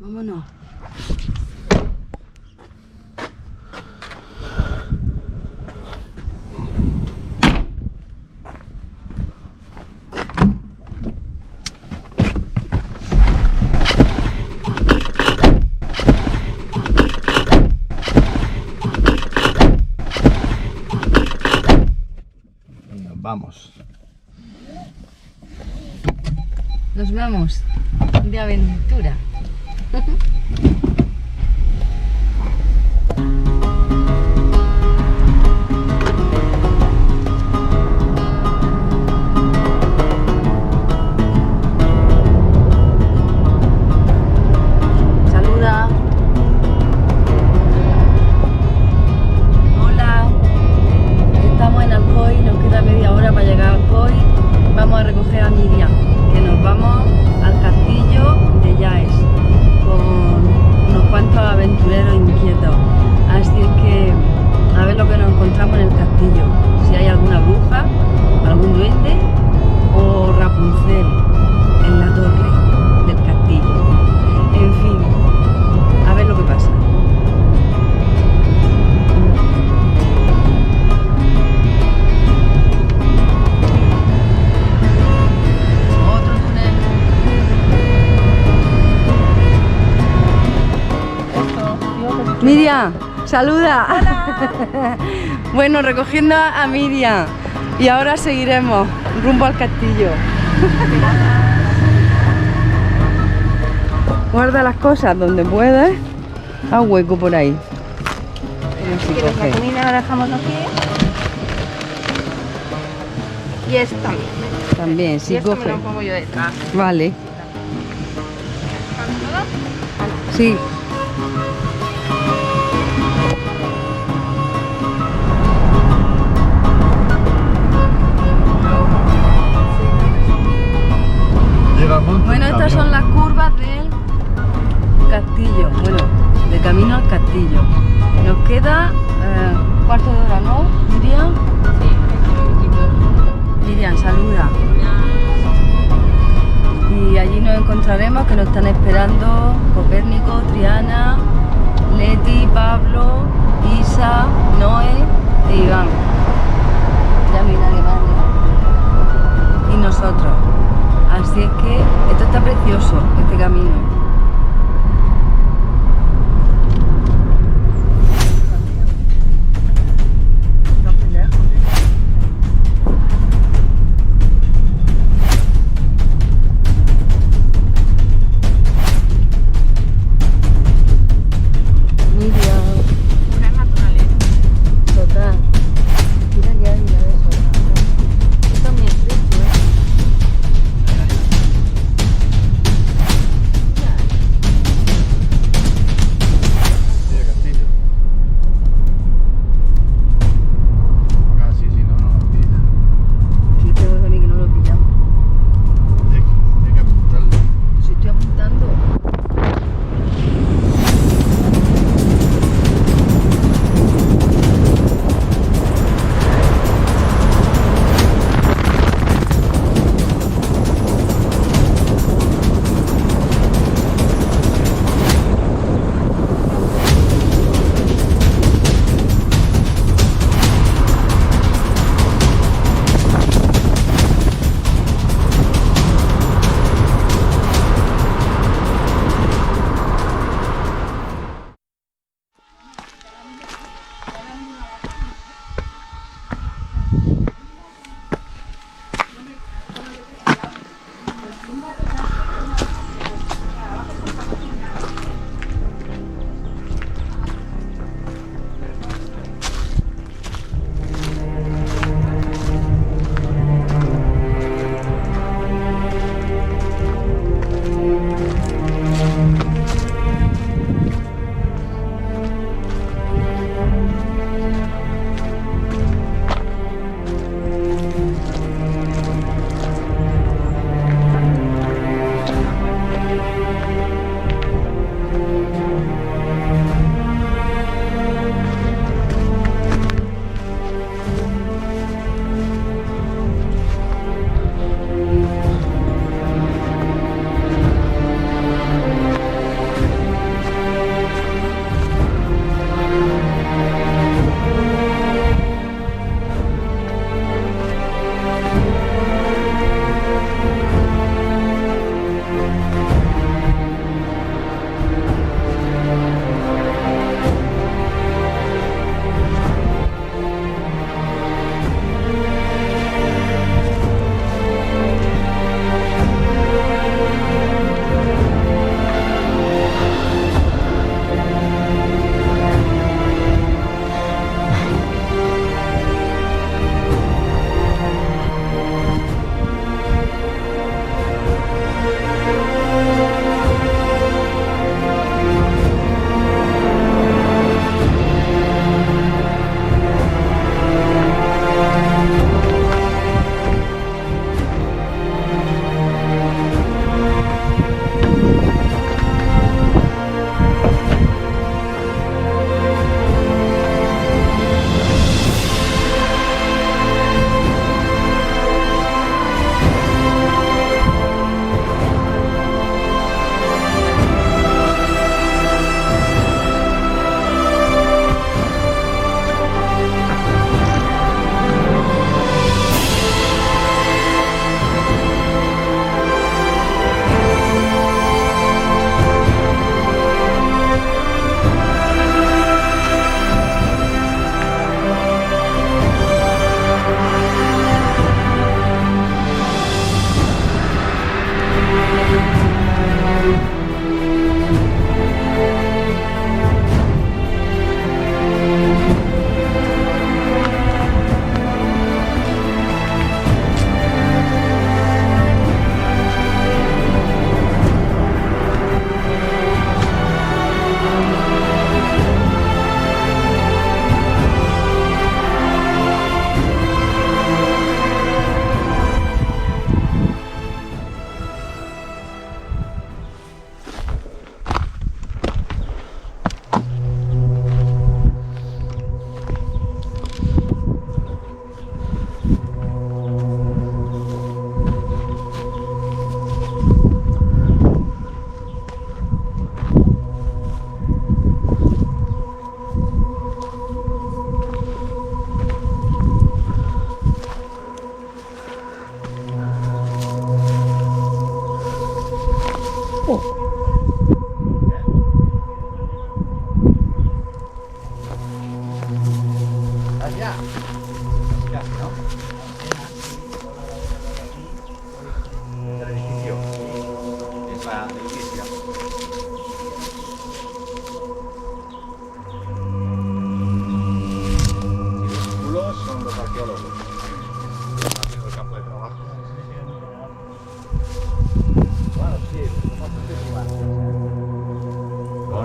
Vámonos. Vamos. Nos vamos de aventura. Saluda. Hola. Estamos en Alcoy, nos queda media hora para llegar a Alcoy. Vamos a recoger a Miriam, que nos vamos al castillo de Yaes con unos cuantos aventureros inquietos. Así es que a ver lo que nos encontramos en el castillo, si hay alguna bruja, algún duende o Rapunzel en la torre del castillo. En fin, a ver lo que pasa. Miriam, saluda. Hola. Bueno, recogiendo a Miriam y ahora seguiremos rumbo al castillo. Guarda las cosas donde puedas. Haz hueco por ahí. Si quieres la comida la dejamos aquí. Y esto. También, si y esto coge. me lo pongo yo detrás. Vale. Sí. Bueno, estas son las curvas del castillo, bueno, de camino al castillo. Nos queda cuarto de hora, ¿no, Miriam? Sí. Miriam, saluda. Y allí nos encontraremos, que nos están esperando Copérnico, Triana, Leti, Pablo, Isa, Noé e Iván. Ya no hay nadie más, ¿no? Y nosotros. Así es que esto está precioso, este camino.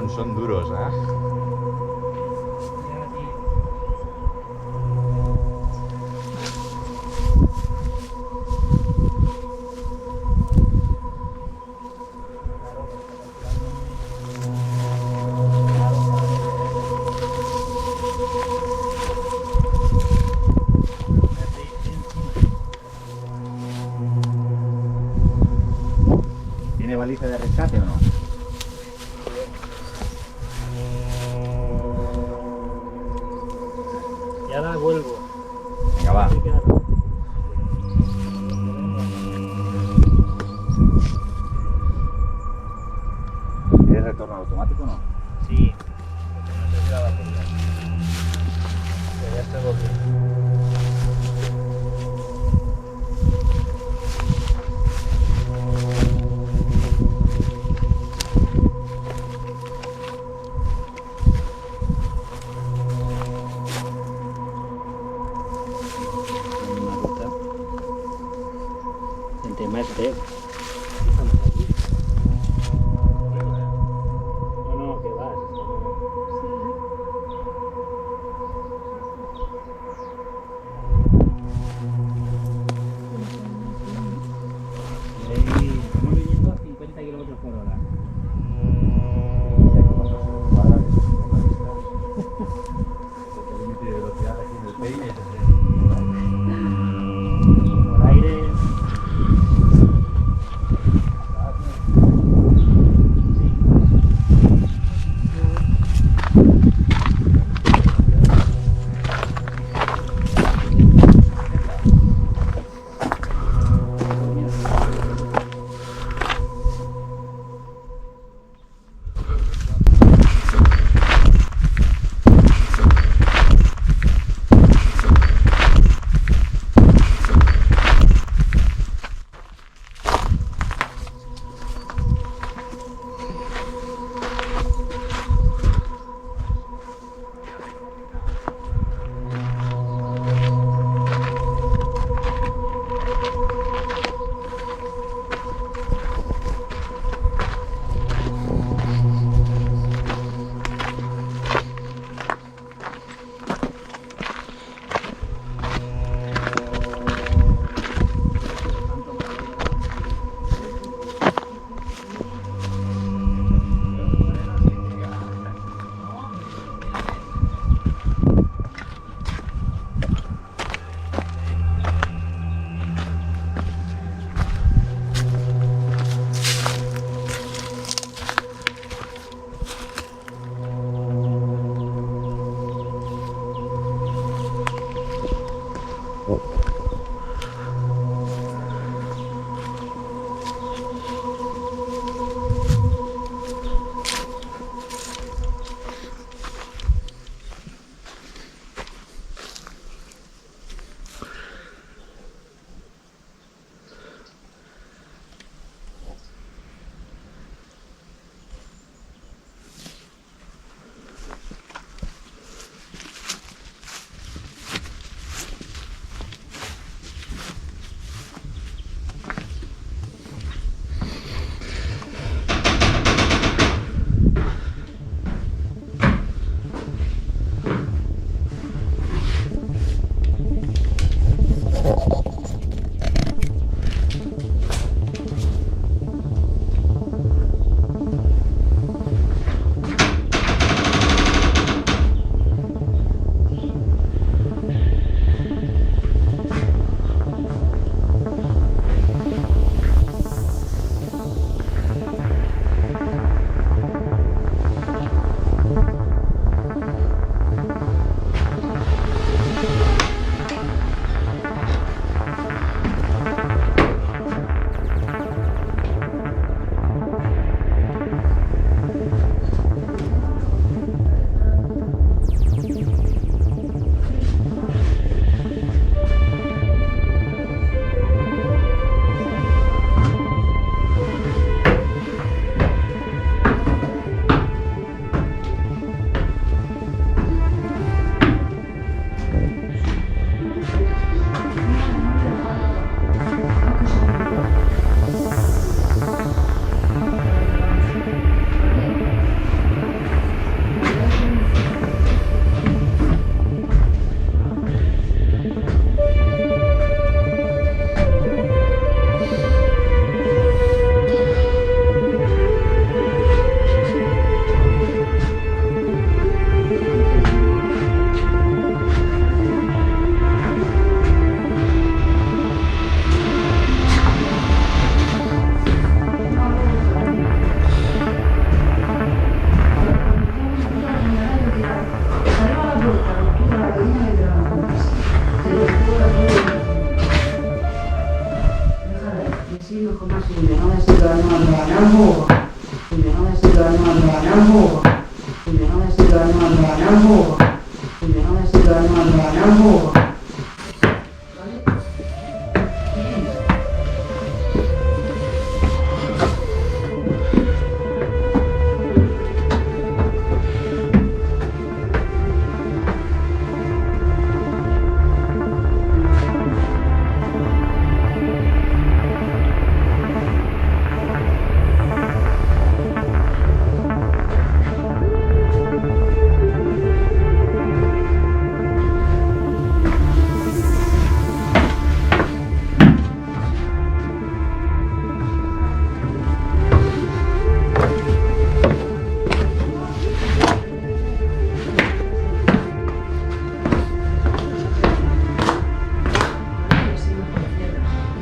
son duros, ¿eh? ¿Tiene baliza de rescate o no? Y ahora vuelvo. Venga, va. ¿Tienes retorno automático o no? Sí, porque no sé si la batería. Pero ya estoy volviendo. Una ruta. Entre más de. No, no, que vas.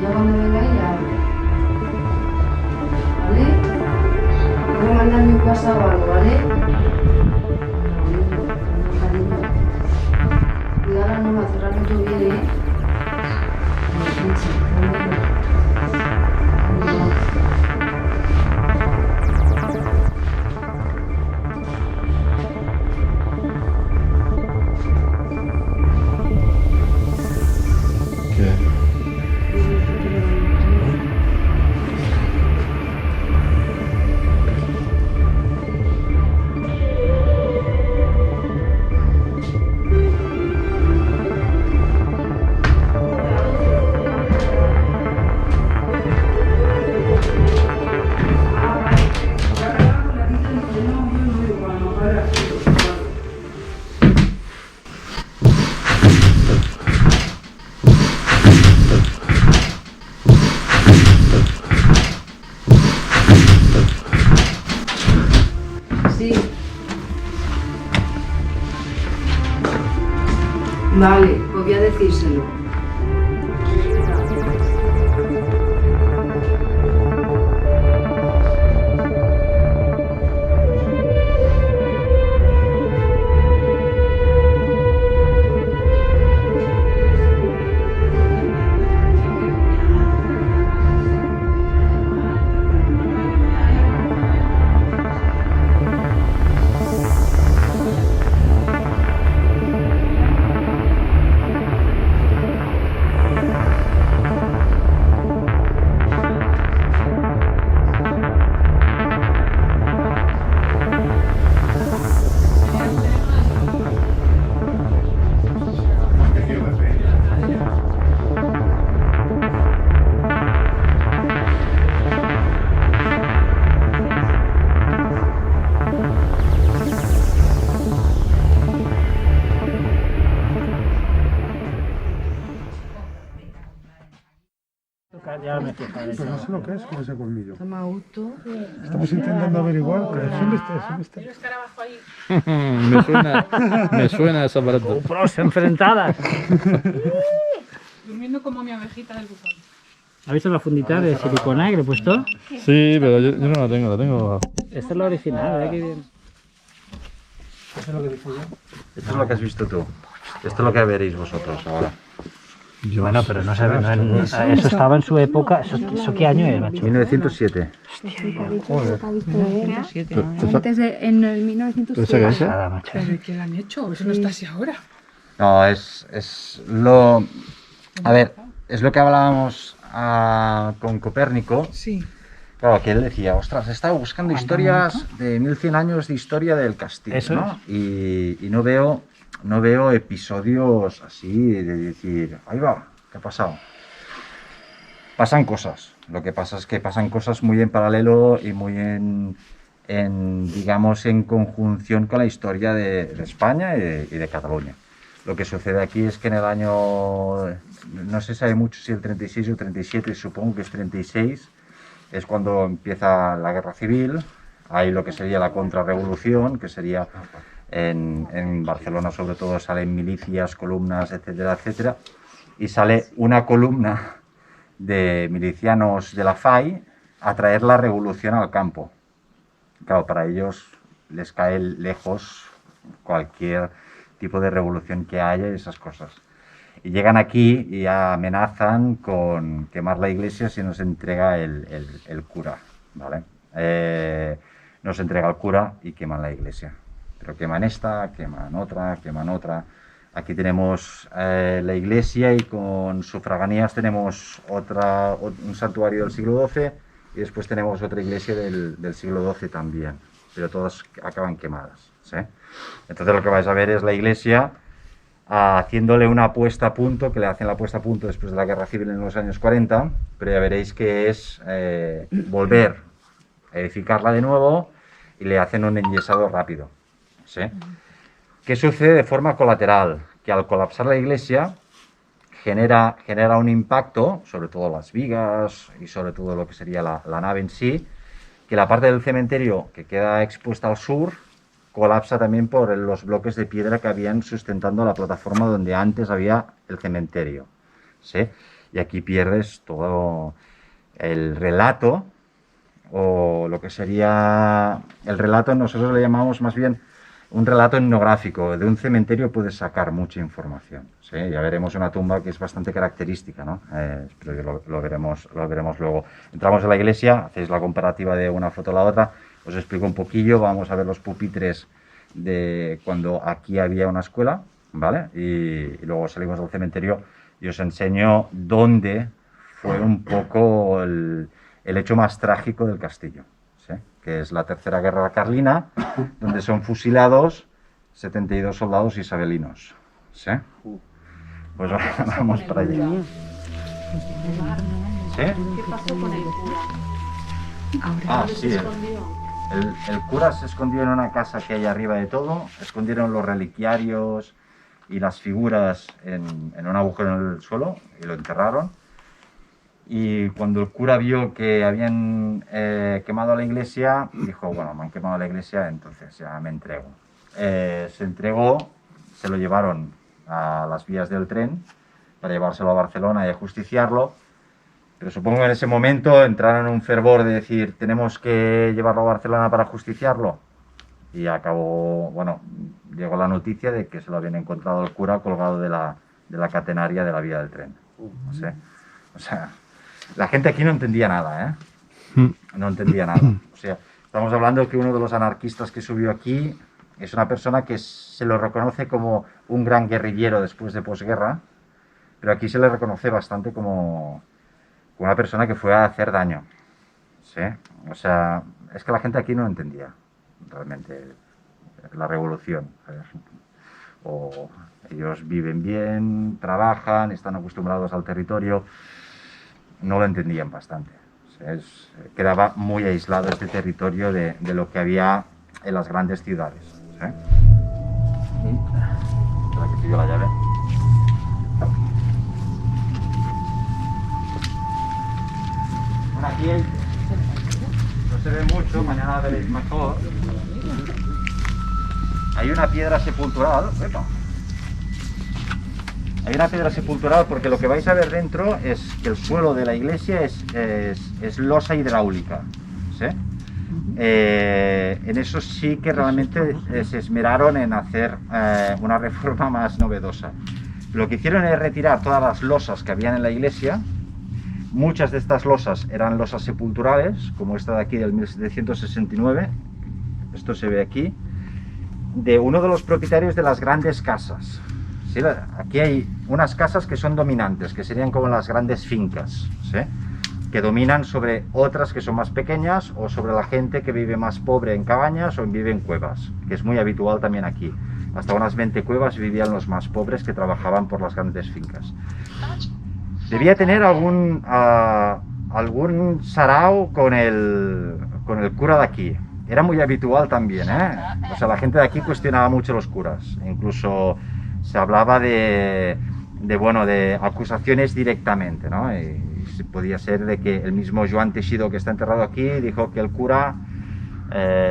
Ya cuando venga ella, ¿vale? Voy a mandarme un WhatsApp o algo, ¿vale? Cuidado no va a cerrar mucho bien, ¿eh? Sí. Vale, pues voy a decírselo. Ya me fijaba en Pero no eso. sé lo que es con ese colmillo. Toma gusto. Estamos intentando averiguar, pero es un misterio. Me suena ese aparato. ¡Pros enfrentadas! Durmiendo como mi abejita del buzón. ¿Has visto la fundita de silicona que le he puesto? Sí, pero yo no la tengo, la tengo. Esta es la original, qué bien. Esto es lo que has visto tú. Esto es lo que veréis vosotros ahora. Bueno, pero no sabe, eso estaba en su época. ¿Eso qué año es, macho? 1907. Antes de, en el 1907. Nada, macho. ¿Pero qué le han hecho? Eso no está así ahora. No, es lo... A ver, es lo que hablábamos con Copérnico. Sí. Claro, que él decía, ostras, he estado buscando historias de 1100 años de historia del castillo, Eso ¿no? Y no veo episodios así de decir, ahí va, ¿qué ha pasado? Pasan cosas. Lo que pasa es que pasan cosas muy en paralelo y muy digamos, en conjunción con la historia de España y de Cataluña. Lo que sucede aquí es que en el año, no se sabe mucho si el 36 o 37, supongo que es 36, es cuando empieza la guerra civil. Hay lo que sería la contrarrevolución, que sería en Barcelona sobre todo salen milicias, columnas, etcétera, etcétera, y sale una columna de milicianos de la FAI a traer la revolución al campo. Claro, para ellos les cae lejos cualquier tipo de revolución que haya y esas cosas. Y llegan aquí y amenazan con quemar la iglesia si no se entrega el cura, ¿vale? nos entrega el cura y queman la iglesia. Pero queman esta, queman otra, queman otra. Aquí tenemos la iglesia y con sufraganías tenemos un santuario del siglo XII y después tenemos otra iglesia del siglo XII también, pero todas acaban quemadas, ¿sí? Entonces lo que vais a ver es la iglesia haciéndole una puesta a punto, que le hacen la puesta a punto después de la guerra civil en los años 40, pero ya veréis que es volver a edificarla de nuevo y le hacen un enyesado rápido, ¿sí? ¿Qué sucede de forma colateral? Que al colapsar la iglesia genera un impacto, sobre todo las vigas y sobre todo lo que sería la nave en sí, que la parte del cementerio que queda expuesta al sur colapsa también por los bloques de piedra que habían sustentando la plataforma donde antes había el cementerio, ¿sí? Y aquí pierdes todo el relato, o lo que sería el relato, nosotros le llamamos más bien un relato etnográfico. De un cementerio puedes sacar mucha información, ¿sí? Ya veremos una tumba que es bastante característica, ¿no? Pero lo veremos luego. Entramos en la iglesia, hacéis la comparativa de una foto a la otra, os explico un poquillo, vamos a ver los pupitres de cuando aquí había una escuela, ¿vale? Y luego salimos del cementerio y os enseño dónde fue un poco el hecho más trágico del castillo, ¿sí? Que es la Tercera Guerra Carlina, donde son fusilados 72 soldados isabelinos, ¿sí? Pues vamos para allá. ¿Sí? ¿Qué pasó con el cura? Sí, el cura se escondió en una casa que hay arriba de todo, escondieron los reliquiarios y las figuras en un agujero en el suelo y lo enterraron. Y cuando el cura vio que habían quemado la iglesia, dijo, bueno, me han quemado la iglesia, entonces ya me entrego. Se entregó, se lo llevaron a las vías del tren para llevárselo a Barcelona y ajusticiarlo, pero supongo que en ese momento entraron en un fervor de decir, tenemos que llevarlo a Barcelona para ajusticiarlo. Y acabó, bueno, llegó la noticia de que se lo habían encontrado el cura colgado de la catenaria de la vía del tren. No sé, o sea, la gente aquí no entendía nada, ¿eh? No entendía nada. O sea, estamos hablando que uno de los anarquistas que subió aquí es una persona que se lo reconoce como un gran guerrillero después de posguerra, pero aquí se le reconoce bastante como una persona que fue a hacer daño, ¿sí? O sea, es que la gente aquí no entendía realmente la revolución. O ellos viven bien, trabajan, están acostumbrados al territorio, no lo entendían bastante. O sea, quedaba muy aislado este territorio de lo que había en las grandes ciudades, ¿sí? Espera que pido la llave. Bueno, aquí no se ve mucho, mañana veréis mejor. Hay una piedra sepultural. ¡Epa! Hay una piedra sepultural porque lo que vais a ver dentro es que el suelo de la iglesia es losa hidráulica, ¿sí? En eso sí que realmente se esmeraron en hacer una reforma más novedosa. Lo que hicieron es retirar todas las losas que habían en la iglesia. Muchas de estas losas eran losas sepulturales, como esta de aquí del 1769, esto se ve aquí, de uno de los propietarios de las grandes casas. ¿Sí? Aquí hay unas casas que son dominantes, que serían como las grandes fincas, ¿sí? Que dominan sobre otras que son más pequeñas o sobre la gente que vive más pobre en cabañas o vive en cuevas, que es muy habitual también aquí. Hasta unas 20 cuevas vivían los más pobres que trabajaban por las grandes fincas. Debía tener algún sarao con el cura de aquí. Era muy habitual también, ¿eh? O sea, la gente de aquí cuestionaba mucho los curas. Incluso se hablaba de acusaciones directamente, ¿no? Y podía ser de que el mismo Joan Teixido, que está enterrado aquí, dijo que el cura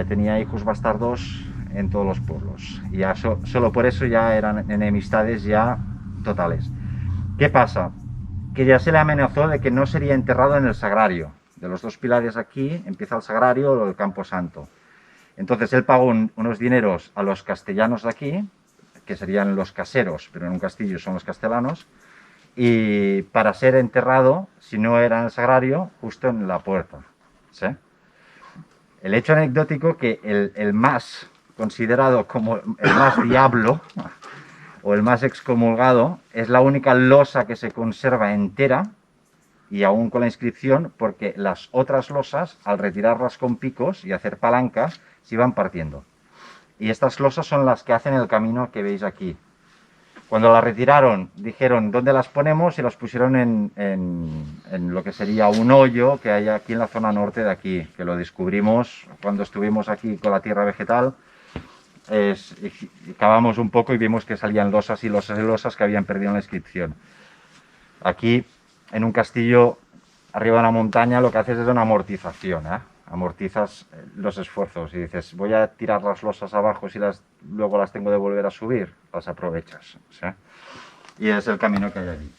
tenía hijos bastardos en todos los pueblos. Y ya solo por eso ya eran enemistades ya totales. ¿Qué pasa? Que ya se le amenazó de que no sería enterrado en el sagrario. De los dos pilares aquí empieza el sagrario o el campo santo. Entonces él pagó unos dineros a los castellanos de aquí, que serían los caseros, pero en un castillo son los castellanos, y para ser enterrado, si no era en el sagrario, justo en la puerta, ¿sí? El hecho anecdótico que el más considerado como el más diablo o el más excomulgado es la única losa que se conserva entera y aún con la inscripción, porque las otras losas, al retirarlas con picos y hacer palanca, se iban partiendo. Y estas losas son las que hacen el camino que veis aquí. Cuando las retiraron, dijeron dónde las ponemos y las pusieron en lo que sería un hoyo que hay aquí en la zona norte de aquí, que lo descubrimos cuando estuvimos aquí con la tierra vegetal. Y cavamos un poco y vimos que salían losas y losas y losas que habían perdido en la inscripción. Aquí, en un castillo, arriba de una montaña, lo que haces es una amortización, ¿eh? Amortizas los esfuerzos y dices, voy a tirar las losas abajo, si luego las tengo de volver a subir, las aprovechas, ¿sí? Y es el camino que hay allí.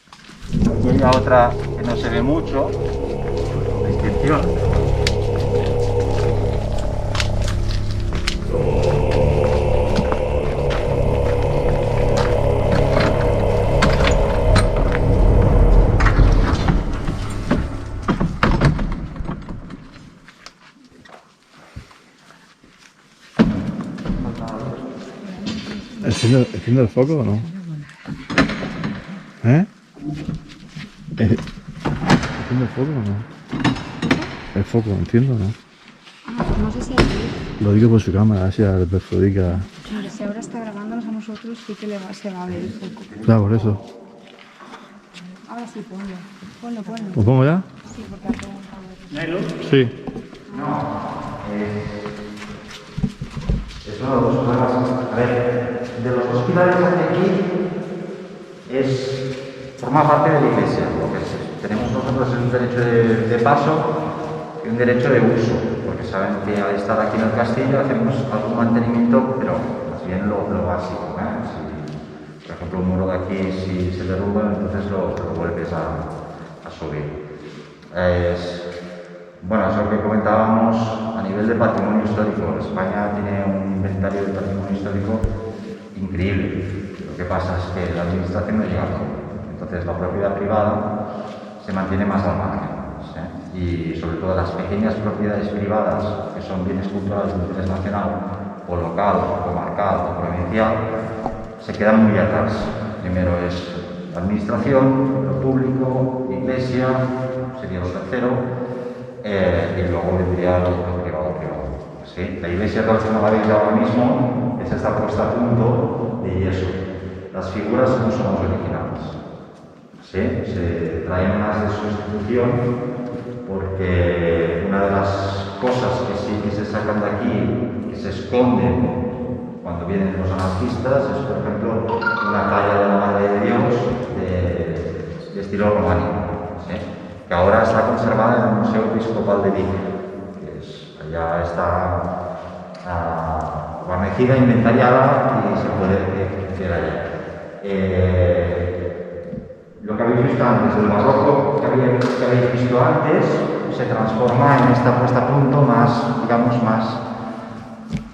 Aquí hay otra que no se ve mucho, la inscripción. ¿Enciende el foco o no? ¿Eh? ¿Enciende el foco o no? El foco, ¿entiendo o no? No sé si hay luz. Lo digo por su cámara, así le perjudica. Claro, si ahora está grabándonos a nosotros, sí que se va a ver el foco. Claro, por eso. Ahora sí, ponlo. Ponlo. ¿Lo pongo ya? Sí, porque ha preguntado. Sí. Es uno de los problemas. A ver, de los dos pilares que hay aquí forma parte de la iglesia. Lo que tenemos nosotros es un derecho de paso y un derecho de uso, porque saben que al estar aquí en el castillo hacemos algún mantenimiento, pero más bien lo básico, ¿eh? Si, por ejemplo, un muro de aquí, si se derrumba, entonces lo vuelves a subir. Bueno, es lo que comentábamos a nivel de patrimonio histórico. España tiene un inventario de patrimonio histórico increíble. Lo que pasa es que la administración no llega a todo. Entonces la propiedad privada se mantiene más al margen, ¿sí? Y sobre todo las pequeñas propiedades privadas, que son bienes culturales de interés nacional, o local, o comarcal, o provincial, se quedan muy atrás. Primero es la administración, lo público, iglesia, sería lo tercero. Y luego vendría lo privado. ¿Sí? La iglesia, tal como la veis ahora mismo, es esta puesta a punto de yeso. Las figuras no son las originales. ¿Sí? Se traen unas de sustitución porque una de las cosas que sí que se sacan de aquí, que se esconden cuando vienen los anarquistas, es por ejemplo una talla de la Madre de Dios de estilo románico. ¿Sí? Que ahora está conservada en el Museo Episcopal de Vic, que allá está guarnecida, inventariada y se puede ver allá. Lo que habéis visto antes, el barroco que habéis visto antes, se transforma en esta puesta a punto más, digamos, más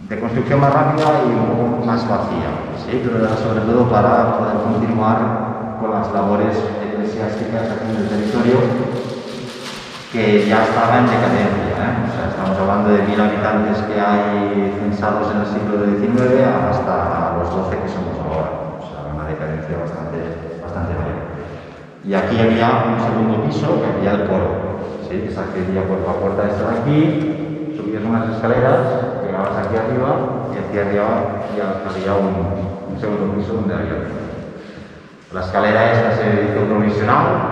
de construcción más rápida y un poco más vacía, ¿sí? Pero sobre todo para poder continuar con las labores eclesiásticas aquí en el territorio, que ya estaba en decadencia, ¿eh? O sea, estamos hablando de 1000 habitantes que hay censados en el siglo XIX hasta los 12 que somos ahora, o sea, una decadencia bastante mayor. Y aquí había un segundo piso, que había el coro, ¿sí? Que se accedía por la puerta esta de aquí, subías unas escaleras, llegabas aquí arriba y aquí arriba ya había un segundo piso donde había el coro. La escalera esta se hizo provisional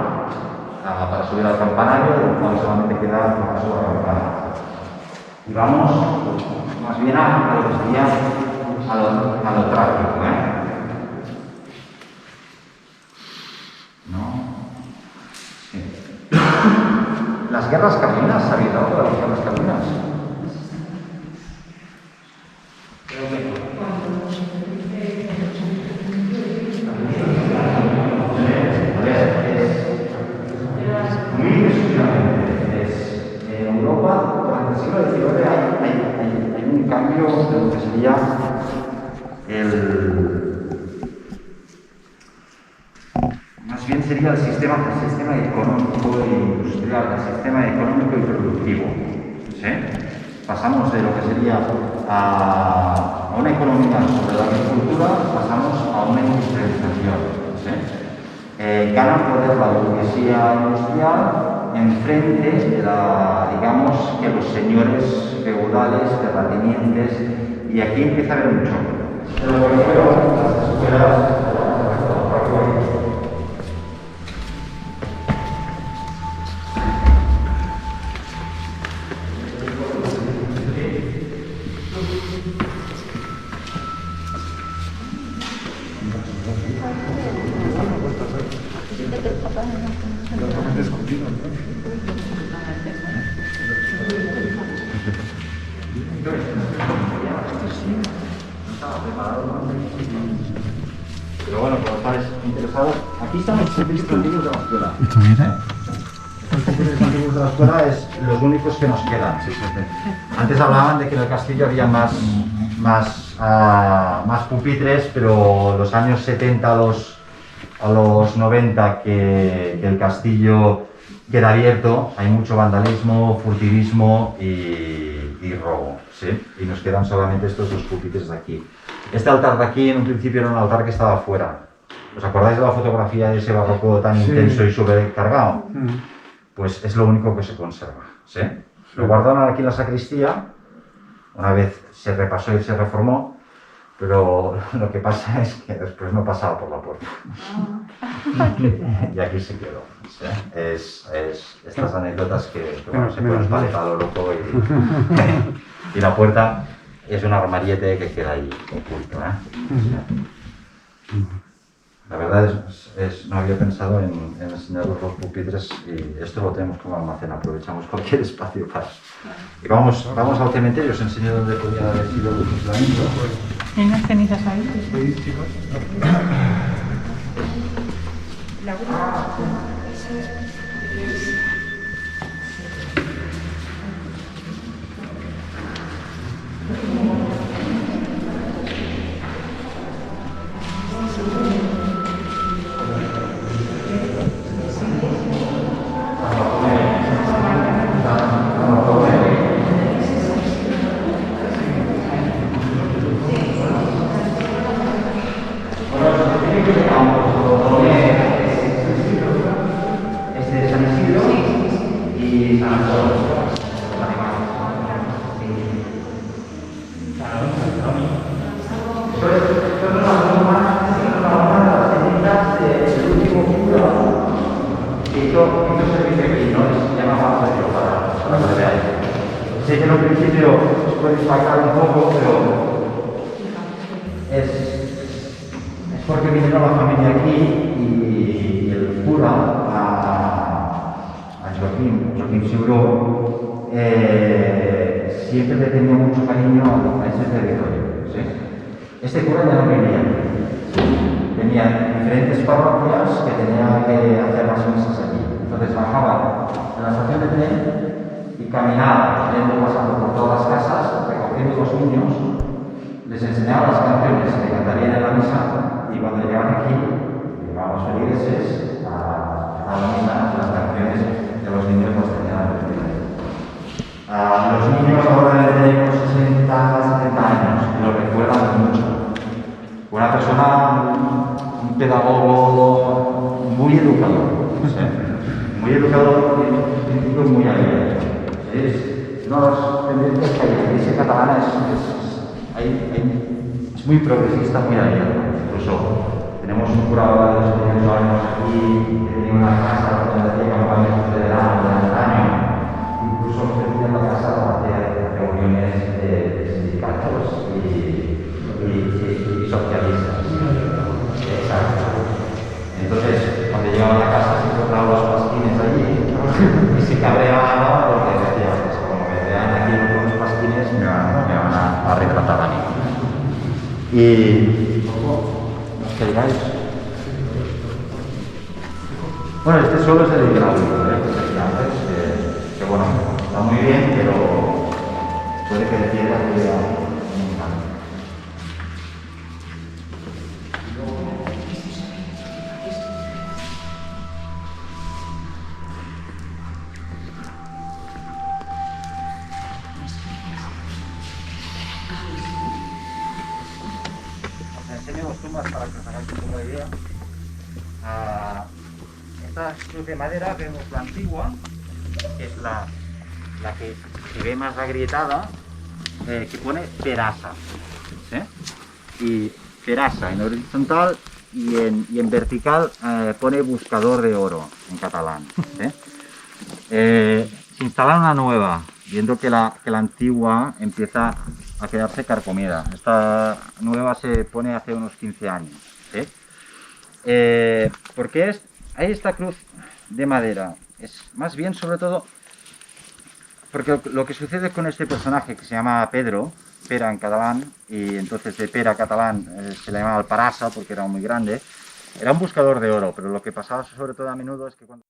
para subir al campanario, del cual solamente queda el paso a la campana. Y vamos más bien a lo que sería a lo trágico, ¿eh? ¿No? Sí. Las guerras carlinas, ¿sabéis algo de las guerras carlinas? En Europa, durante el siglo XIX, hay un cambio de lo que sería más bien sería el sistema económico e industrial, el sistema económico y productivo. ¿Sí? pasamos de lo que sería a una economía sobre la agricultura, pasamos a una industrialización. ¿Sí? Gana poder la burguesía industrial enfrente de digamos, que los señores feudales, terratenientes, y aquí empieza a haber un choque. Pero lo que fueron las escuelas. Pero bueno, como estáis interesados, aquí están los pupitres antiguos de la escuela. ¿Esto mira? Los pupitres antiguos de la escuela es los únicos que nos quedan. Sí, sí, sí. Antes hablaban de que en el castillo había más pupitres, pero los años 70 a los 90 que el castillo queda abierto, hay mucho vandalismo, furtivismo y robo, ¿sí? Y nos quedan solamente estos dos pupitres de aquí. Este altar de aquí en un principio era un altar que estaba fuera. ¿Os acordáis de la fotografía de ese barroco tan intenso y sobrecargado? Pues es lo único que se conserva, ¿sí? Lo guardaron aquí en la sacristía, una vez se repasó y se reformó, pero lo que pasa es que después no pasaba por la puerta. Y aquí se quedó. ¿Sí? Estas anécdotas que bueno, se pueden parar a lo loco y la puerta es un armariete que queda ahí oculto. La verdad no había pensado en enseñaros los pupitres y esto lo tenemos como almacén, aprovechamos cualquier espacio para... Y vamos al cementerio, os enseño dónde podría haber sido el fusilamiento. Hay unas cenizas ahí. Sí, chicos. Sé que en un principio os puede impactar un poco, pero es porque vinieron la familia aquí y el cura, a Joaquín Siuró, siempre le tenía mucho cariño a ese territorio. ¿Sí? Este cura ya no venía aquí. Tenía diferentes parroquias que tenía que hacer las misas allí. Entonces bajaba en la estación de tren y caminaba, yendo pasando por todas las casas, recogiendo los niños, les enseñaba las canciones que cantarían en la misa y cuando llegaban aquí, llegaban los feligreses a la misa, las canciones de los niños las tenían aprendidas. Los niños ahora tienen unos 60, 70 años y lo recuerdan mucho. Una persona, un pedagogo muy educador, ¿sí? Muy educador y muy abierto. Es una de las tendencias que hay. La Iglesia catalana es muy progresista, muy abierta. Incluso tenemos un cura de los primeros años aquí que tenía una casa donde hacía campamentos de verano, de antaño. Incluso ofrecía la casa para hacer reuniones de sindicatos y socialistas. Exacto. Entonces, cuando llegaba a la casa se encontraban los pasquines allí y se cabreaba porque decía, pues, como me vean aquí con los pasquines me van a retratar a mí. Y los que digáis. Bueno, este suelo es el hidráulico, que bueno, está muy bien, pero puede que de piedra pudiera un cambio. enseño los tumbas para que os hagáis un poco de idea. Esta cruz de madera vemos la antigua, que es la que se ve más agrietada, que pone Perasa. ¿Sí? Y Perasa en horizontal y en vertical pone buscador de oro en catalán. ¿Sí? Se instala una nueva, viendo que la antigua empieza a quedarse carcomida. Esta nueva se pone hace unos 15 años. ¿Sí? ¿Por qué hay esta cruz de madera? Es más bien, sobre todo, porque lo que sucede con este personaje que se llama Pedro, Pera en catalán, y entonces de Pera catalán se le llamaba el Parasa porque era muy grande, era un buscador de oro, pero lo que pasaba sobre todo a menudo es que cuando